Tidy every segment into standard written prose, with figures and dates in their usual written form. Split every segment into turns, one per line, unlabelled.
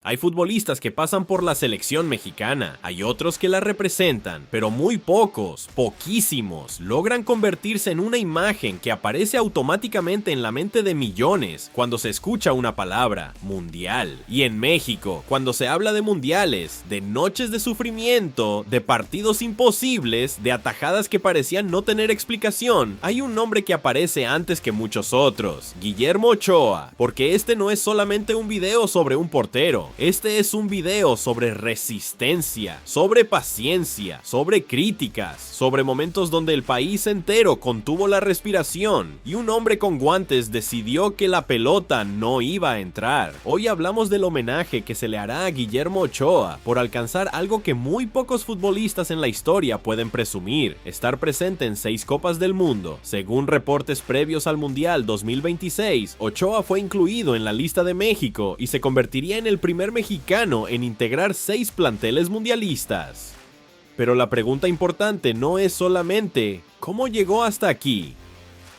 Hay futbolistas que pasan por la selección mexicana, hay otros que la representan, pero muy pocos, poquísimos, logran convertirse en una imagen que aparece automáticamente en la mente de millones cuando se escucha una palabra, mundial. Y en México, cuando se habla de mundiales, de noches de sufrimiento, de partidos imposibles, de atajadas que parecían no tener explicación, hay un nombre que aparece antes que muchos otros, Guillermo Ochoa, porque este no es solamente un video sobre un portero. Este es un video sobre resistencia, sobre paciencia, sobre críticas, sobre momentos donde el país entero contuvo la respiración y un hombre con guantes decidió que la pelota no iba a entrar. Hoy hablamos del homenaje que se le hará a Guillermo Ochoa por alcanzar algo que muy pocos futbolistas en la historia pueden presumir, estar presente en 6 Copas del Mundo. Según reportes previos al Mundial 2026, Ochoa fue incluido en la lista de México y se convertiría en el primer mexicano en integrar 6 planteles mundialistas. Pero la pregunta importante no es solamente ¿cómo llegó hasta aquí?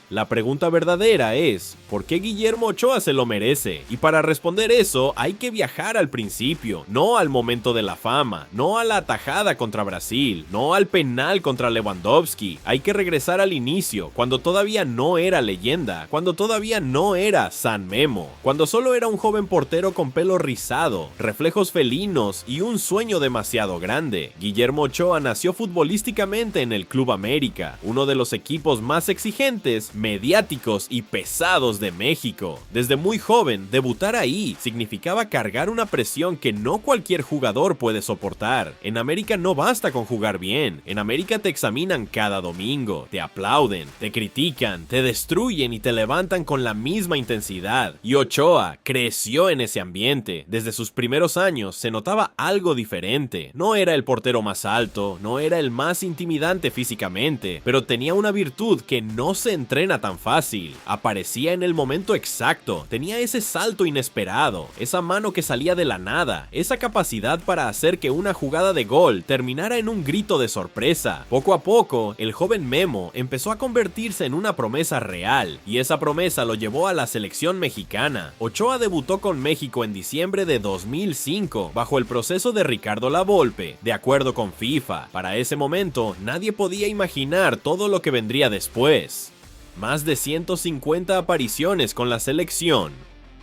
La pregunta verdadera es, ¿por qué Guillermo Ochoa se lo merece? Y para responder eso, hay que viajar al principio, no al momento de la fama, no a la atajada contra Brasil, no al penal contra Lewandowski. Hay que regresar al inicio, cuando todavía no era leyenda, cuando todavía no era San Memo, cuando solo era un joven portero con pelo rizado, reflejos felinos y un sueño demasiado grande. Guillermo Ochoa nació futbolísticamente en el Club América, uno de los equipos más exigentes, mediáticos y pesados de México. Desde muy joven, debutar ahí significaba cargar una presión que no cualquier jugador puede soportar. En América no basta con jugar bien, en América te examinan cada domingo, te aplauden, te critican, te destruyen y te levantan con la misma intensidad. Y Ochoa creció en ese ambiente. Desde sus primeros años se notaba algo diferente. No era el portero más alto, no era el más intimidante físicamente, pero tenía una virtud que no se entrena tan fácil. Aparecía en el momento exacto, tenía ese salto inesperado, esa mano que salía de la nada, esa capacidad para hacer que una jugada de gol terminara en un grito de sorpresa. Poco a poco, el joven Memo empezó a convertirse en una promesa real, y esa promesa lo llevó a la selección mexicana. Ochoa debutó con México en diciembre de 2005, bajo el proceso de Ricardo Lavolpe, de acuerdo con FIFA. Para ese momento, nadie podía imaginar todo lo que vendría después. Más de 150 apariciones con la selección,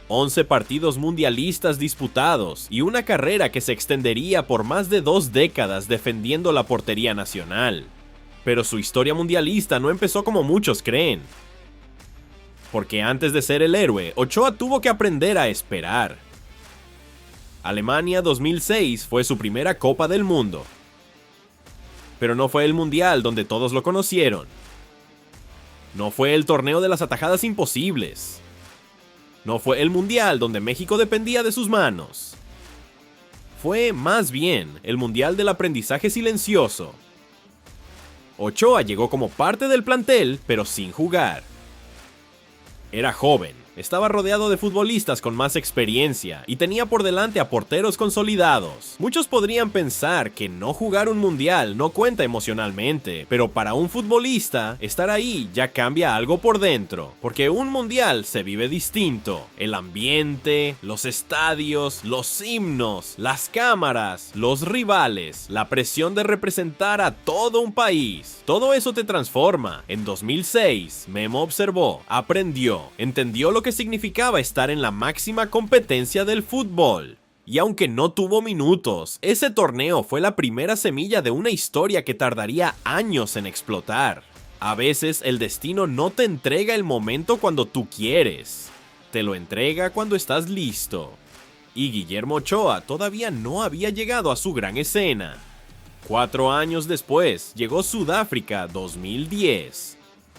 11 partidos mundialistas disputados y una carrera que se extendería por más de 2 décadas defendiendo la portería nacional. Pero su historia mundialista no empezó como muchos creen. Porque antes de ser el héroe, Ochoa tuvo que aprender a esperar. Alemania 2006 fue su primera Copa del Mundo. Pero no fue el Mundial donde todos lo conocieron. No fue el torneo de las atajadas imposibles. No fue el Mundial donde México dependía de sus manos. Fue, más bien, el Mundial del aprendizaje silencioso. Ochoa llegó como parte del plantel, pero sin jugar. Era joven, estaba rodeado de futbolistas con más experiencia y tenía por delante a porteros consolidados. Muchos podrían pensar que no jugar un mundial no cuenta emocionalmente, pero para un futbolista, estar ahí ya cambia algo por dentro, porque un mundial se vive distinto. El ambiente, los estadios, los himnos, las cámaras, los rivales, la presión de representar a todo un país. Todo eso te transforma. En 2006, Memo observó, aprendió, entendió lo que significaba estar en la máxima competencia del fútbol. Y aunque no tuvo minutos, ese torneo fue la primera semilla de una historia que tardaría años en explotar. A veces el destino no te entrega el momento cuando tú quieres, te lo entrega cuando estás listo. Y Guillermo Ochoa todavía no había llegado a su gran escena. 4 años después llegó Sudáfrica 2010.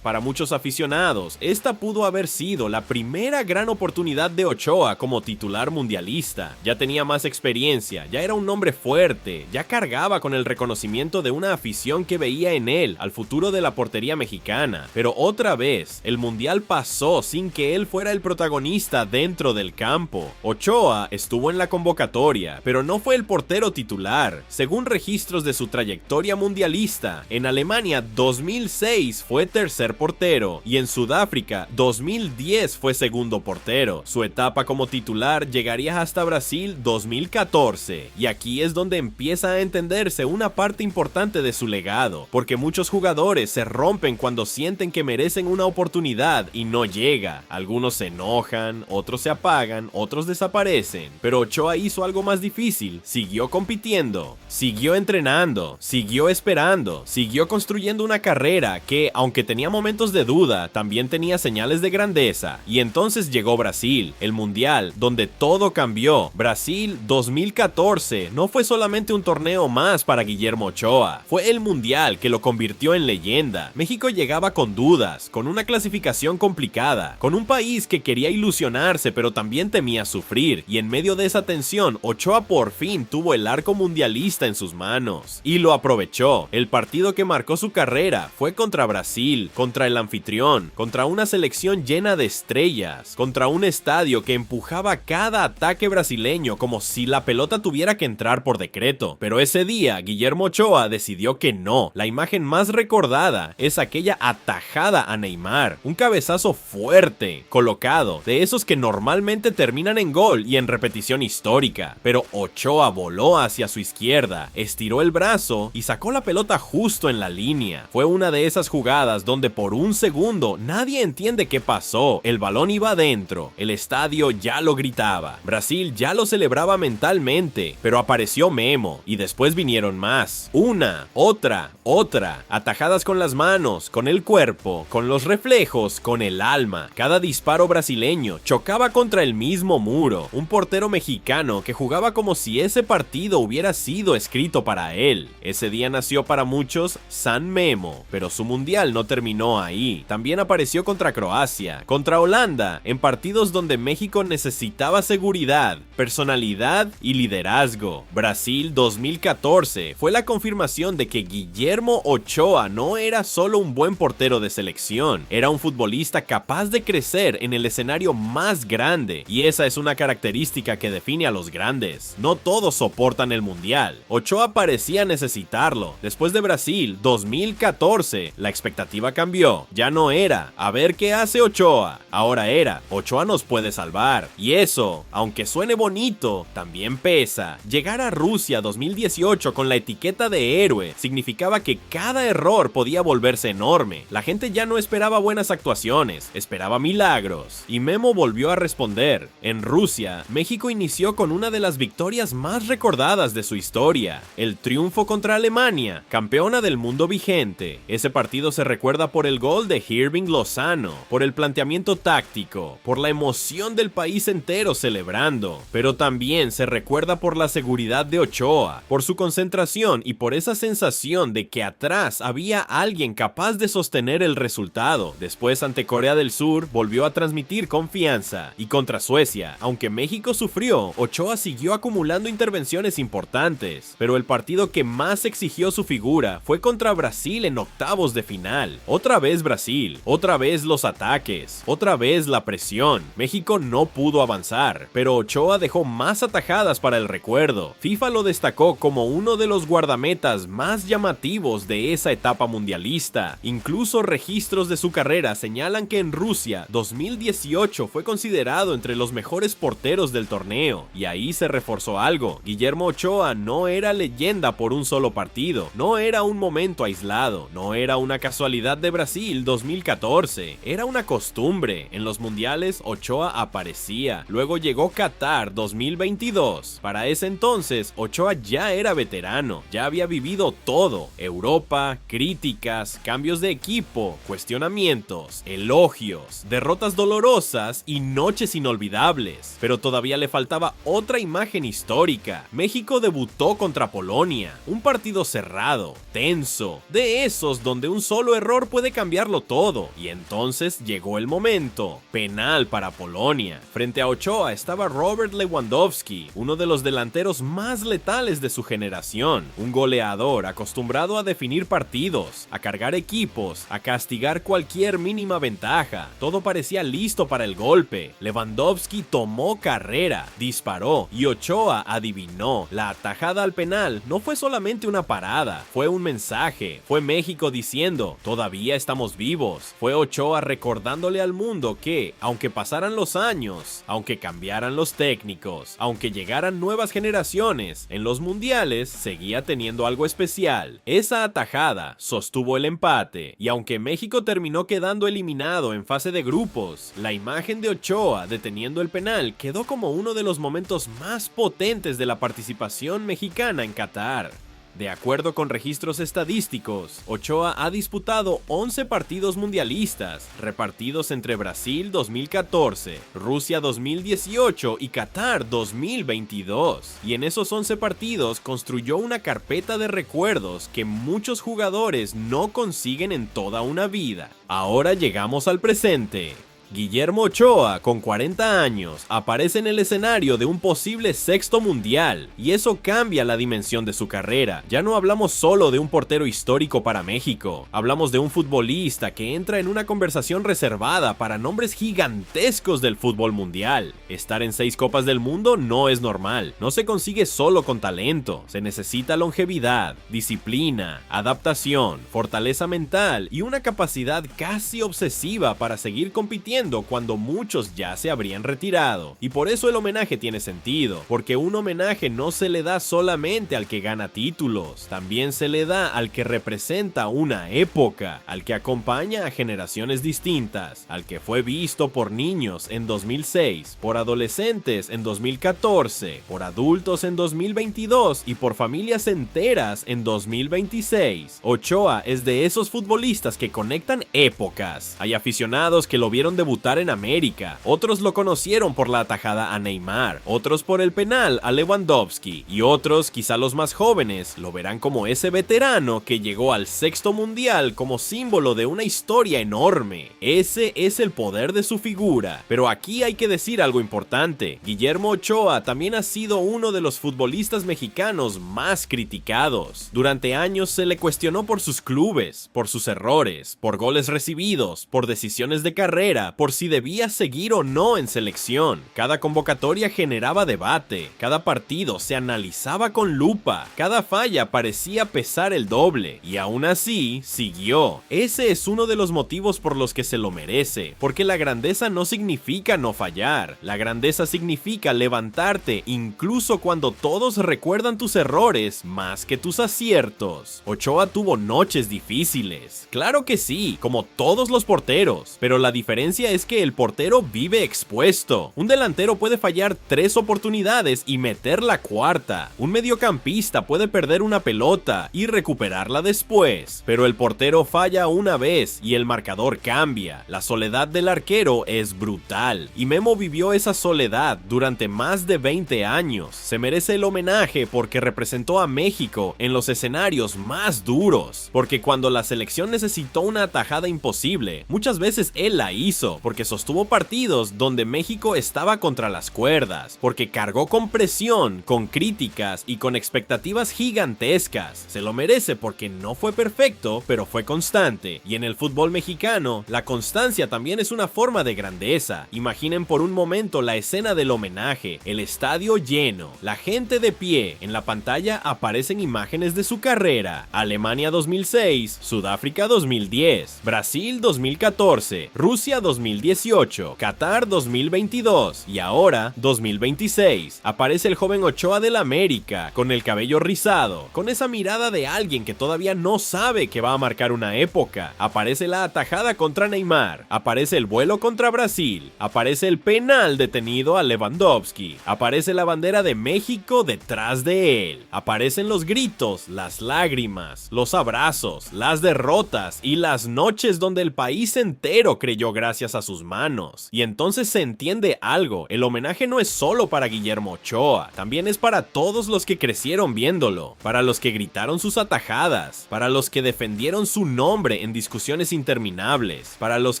Para muchos aficionados, esta pudo haber sido la primera gran oportunidad de Ochoa como titular mundialista. Ya tenía más experiencia, ya era un hombre fuerte, ya cargaba con el reconocimiento de una afición que veía en él al futuro de la portería mexicana. Pero otra vez, el mundial pasó sin que él fuera el protagonista dentro del campo. Ochoa estuvo en la convocatoria, pero no fue el portero titular. Según registros de su trayectoria mundialista, en Alemania 2006 fue tercer primer portero y en Sudáfrica 2010 fue segundo portero. Su etapa como titular llegaría hasta Brasil 2014 y aquí es donde empieza a entenderse una parte importante de su legado, porque muchos jugadores se rompen cuando sienten que merecen una oportunidad y no llega. Algunos se enojan, otros se apagan, otros desaparecen, pero Ochoa hizo algo más difícil, siguió compitiendo, siguió entrenando, siguió esperando, siguió construyendo una carrera que, aunque tenía momentos de duda, también tenía señales de grandeza. Y entonces llegó Brasil, el mundial, donde todo cambió. Brasil 2014 no fue solamente un torneo más para Guillermo Ochoa, fue el mundial que lo convirtió en leyenda. México llegaba con dudas, con una clasificación complicada, con un país que quería ilusionarse pero también temía sufrir, y en medio de esa tensión, Ochoa por fin tuvo el arco mundialista en sus manos, y lo aprovechó. El partido que marcó su carrera fue contra Brasil, contra el anfitrión, contra una selección llena de estrellas, contra un estadio que empujaba cada ataque brasileño como si la pelota tuviera que entrar por decreto. Pero ese día, Guillermo Ochoa decidió que no. La imagen más recordada es aquella atajada a Neymar, un cabezazo fuerte, colocado, de esos que normalmente terminan en gol y en repetición histórica, pero Ochoa voló hacia su izquierda, estiró el brazo y sacó la pelota justo en la línea. Fue una de esas jugadas donde por un segundo nadie entiende qué pasó. El balón iba adentro, el estadio ya lo gritaba, Brasil ya lo celebraba mentalmente, pero apareció Memo y después vinieron más. Una, otra, atajadas con las manos, con el cuerpo, con los reflejos, con el alma. Cada disparo brasileño chocaba contra el mismo muro. Un portero mexicano que jugaba como si ese partido hubiera sido escrito para él. Ese día nació para muchos San Memo, pero su mundial no terminó ahí. También apareció contra Croacia, contra Holanda, en partidos donde México necesitaba seguridad, personalidad y liderazgo. Brasil 2014 fue la confirmación de que Guillermo Ochoa no era solo un buen portero de selección, era un futbolista capaz de crecer en el escenario más grande, y esa es una característica que define a los grandes. No todos soportan el mundial. Ochoa parecía necesitarlo. Después de Brasil 2014, la expectativa cambió. Ya no era a ver qué hace Ochoa, ahora era Ochoa nos puede salvar. Y eso, aunque suene bonito, también pesa. Llegar a Rusia 2018 con la etiqueta de héroe significaba que cada error podía volverse enorme. La gente ya no esperaba buenas actuaciones, esperaba milagros. Y Memo volvió a responder. En Rusia, México inició con una de las victorias más recordadas de su historia, el triunfo contra Alemania, campeona del mundo vigente. Ese partido se recuerda por el gol de Hirving Lozano, por el planteamiento táctico, por la emoción del país entero celebrando, pero también se recuerda por la seguridad de Ochoa, por su concentración y por esa sensación de que atrás había alguien capaz de sostener el resultado. Después, ante Corea del Sur, volvió a transmitir confianza, y contra Suecia, aunque México sufrió, Ochoa siguió acumulando intervenciones importantes, pero el partido que más exigió su figura fue contra Brasil en octavos de final. Otra vez Brasil, otra vez los ataques, otra vez la presión. México no pudo avanzar, pero Ochoa dejó más atajadas para el recuerdo. FIFA lo destacó como uno de los guardametas más llamativos de esa etapa mundialista. Incluso registros de su carrera señalan que en Rusia 2018 fue considerado entre los mejores porteros del torneo, y ahí se reforzó algo. Guillermo Ochoa no era leyenda por un solo partido, no era un momento aislado, no era una casualidad de Brasil 2014, era una costumbre. En los mundiales Ochoa aparecía, luego llegó Qatar 2022. Para ese entonces Ochoa ya era veterano, ya había vivido todo: Europa, críticas, cambios de equipo, cuestionamientos, elogios, derrotas dolorosas y noches inolvidables. Pero todavía le faltaba otra imagen histórica. México debutó contra Polonia, un partido cerrado, tenso, de esos donde un solo error puede cambiarlo todo. Y entonces llegó el momento. Penal para Polonia. Frente a Ochoa estaba Robert Lewandowski, uno de los delanteros más letales de su generación, un goleador acostumbrado a definir partidos, a cargar equipos, a castigar cualquier mínima ventaja. Todo parecía listo para el golpe. Lewandowski tomó carrera, disparó y Ochoa adivinó. La atajada al penal no fue solamente una parada, fue un mensaje. Fue México diciendo: todavía estamos vivos. Fue Ochoa recordándole al mundo que, aunque pasaran los años, aunque cambiaran los técnicos, aunque llegaran nuevas generaciones, en los mundiales seguía teniendo algo especial. Esa atajada sostuvo el empate, y aunque México terminó quedando eliminado en fase de grupos, la imagen de Ochoa deteniendo el penal quedó como uno de los momentos más potentes de la participación mexicana en Qatar. De acuerdo con registros estadísticos, Ochoa ha disputado 11 partidos mundialistas, repartidos entre Brasil 2014, Rusia 2018 y Qatar 2022. Y en esos 11 partidos construyó una carpeta de recuerdos que muchos jugadores no consiguen en toda una vida. Ahora llegamos al presente. Guillermo Ochoa, con 40 años, aparece en el escenario de un posible sexto mundial, y eso cambia la dimensión de su carrera. Ya no hablamos solo de un portero histórico para México, hablamos de un futbolista que entra en una conversación reservada para nombres gigantescos del fútbol mundial. Estar en 6 Copas del Mundo no es normal, no se consigue solo con talento, se necesita longevidad, disciplina, adaptación, fortaleza mental y una capacidad casi obsesiva para seguir compitiendo cuando muchos ya se habrían retirado. Y por eso el homenaje tiene sentido, porque un homenaje no se le da solamente al que gana títulos, también se le da al que representa una época, al que acompaña a generaciones distintas, al que fue visto por niños en 2006, por adolescentes en 2014, por adultos en 2022 y por familias enteras en 2026. Ochoa es de esos futbolistas que conectan épocas. Hay aficionados que lo vieron debutar en América, otros lo conocieron por la atajada a Neymar, otros por el penal a Lewandowski, y otros, quizá los más jóvenes, lo verán como ese veterano que llegó al sexto mundial como símbolo de una historia enorme. Ese es el poder de su figura. Pero aquí hay que decir algo importante: Guillermo Ochoa también ha sido uno de los futbolistas mexicanos más criticados. Durante años se le cuestionó por sus clubes, por sus errores, por goles recibidos, por decisiones de carrera, por si debía seguir o no en selección. Cada convocatoria generaba debate, cada partido se analizaba con lupa, cada falla parecía pesar el doble, y aún así, siguió. Ese es uno de los motivos por los que se lo merece, porque la grandeza no significa no fallar, la grandeza significa levantarte incluso cuando todos recuerdan tus errores más que tus aciertos. Ochoa tuvo noches difíciles, claro que sí, como todos los porteros, pero la diferencia es que el portero vive expuesto. Un delantero puede fallar 3 oportunidades y meter la cuarta. Un mediocampista puede perder una pelota y recuperarla después. Pero el portero falla una vez y el marcador cambia. La soledad del arquero es brutal. Y Memo vivió esa soledad durante más de 20 años. Se merece el homenaje porque representó a México en los escenarios más duros. Porque cuando la selección necesitó una atajada imposible, muchas veces él la hizo, porque sostuvo partidos donde México estaba contra las cuerdas, porque cargó con presión, con críticas y con expectativas gigantescas. Se lo merece porque no fue perfecto, pero fue constante. Y en el fútbol mexicano, la constancia también es una forma de grandeza. Imaginen por un momento la escena del homenaje, el estadio lleno, la gente de pie, en la pantalla aparecen imágenes de su carrera: Alemania 2006, Sudáfrica 2010, Brasil 2014, Rusia 2018, Qatar 2022 y ahora 2026. Aparece el joven Ochoa del América, con el cabello rizado, con esa mirada de alguien que todavía no sabe que va a marcar una época. Aparece la atajada contra Neymar, aparece el vuelo contra Brasil, aparece el penal detenido a Lewandowski, aparece la bandera de México detrás de él, aparecen los gritos, las lágrimas, los abrazos, las derrotas y las noches donde el país entero creyó gracias a sus manos. Y entonces se entiende algo: el homenaje no es solo para Guillermo Ochoa, también es para todos los que crecieron viéndolo, para los que gritaron sus atajadas, para los que defendieron su nombre en discusiones interminables, para los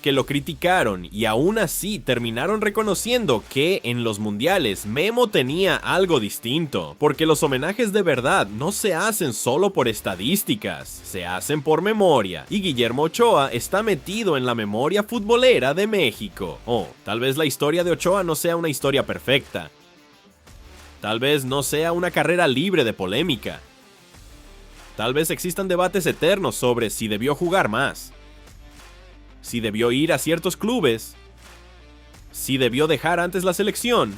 que lo criticaron y aún así terminaron reconociendo que en los mundiales Memo tenía algo distinto, porque los homenajes de verdad no se hacen solo por estadísticas, se hacen por memoria, y Guillermo Ochoa está metido en la memoria futbolera de México. Tal vez la historia de Ochoa no sea una historia perfecta. Tal vez no sea una carrera libre de polémica. Tal vez existan debates eternos sobre si debió jugar más. si debió ir a ciertos clubes, si debió dejar antes la selección,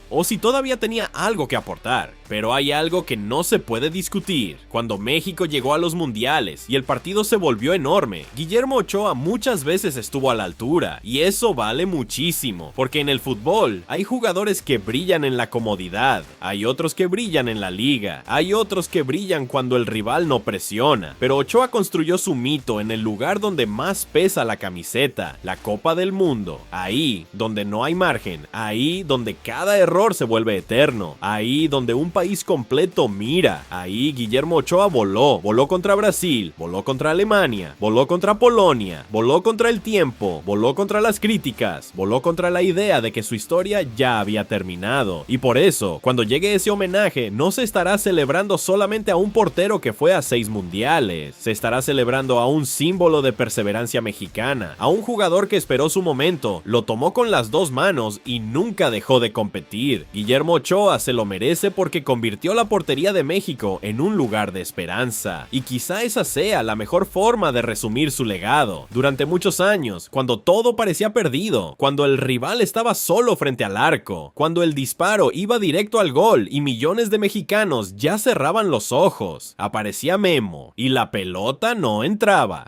o si todavía tenía algo que aportar. Pero hay algo que no se puede discutir. Cuando México llegó a los mundiales y el partido se volvió enorme, Guillermo Ochoa muchas veces estuvo a la altura, y eso vale muchísimo, porque en el fútbol hay jugadores que brillan en la comodidad, hay otros que brillan en la liga, hay otros que brillan cuando el rival no presiona, pero Ochoa construyó su mito en el lugar donde más pesa la camiseta, la Copa del Mundo, ahí donde no hay margen, ahí donde cada error se vuelve eterno, ahí donde un país completo mira. Ahí Guillermo Ochoa voló contra Brasil, voló contra Alemania, voló contra Polonia, voló contra el tiempo, voló contra las críticas, voló contra la idea de que su historia ya había terminado. Y por eso, cuando llegue ese homenaje, no se estará celebrando solamente a un portero que fue a 6 mundiales, se estará celebrando a un símbolo de perseverancia mexicana, a un jugador que esperó su momento, lo tomó con las 2 manos y nunca dejó de competir. Guillermo Ochoa se lo merece porque convirtió la portería de México en un lugar de esperanza, y quizá esa sea la mejor forma de resumir su legado. Durante muchos años, cuando todo parecía perdido, cuando el rival estaba solo frente al arco, cuando el disparo iba directo al gol y millones de mexicanos ya cerraban los ojos, aparecía Memo y la pelota no entraba.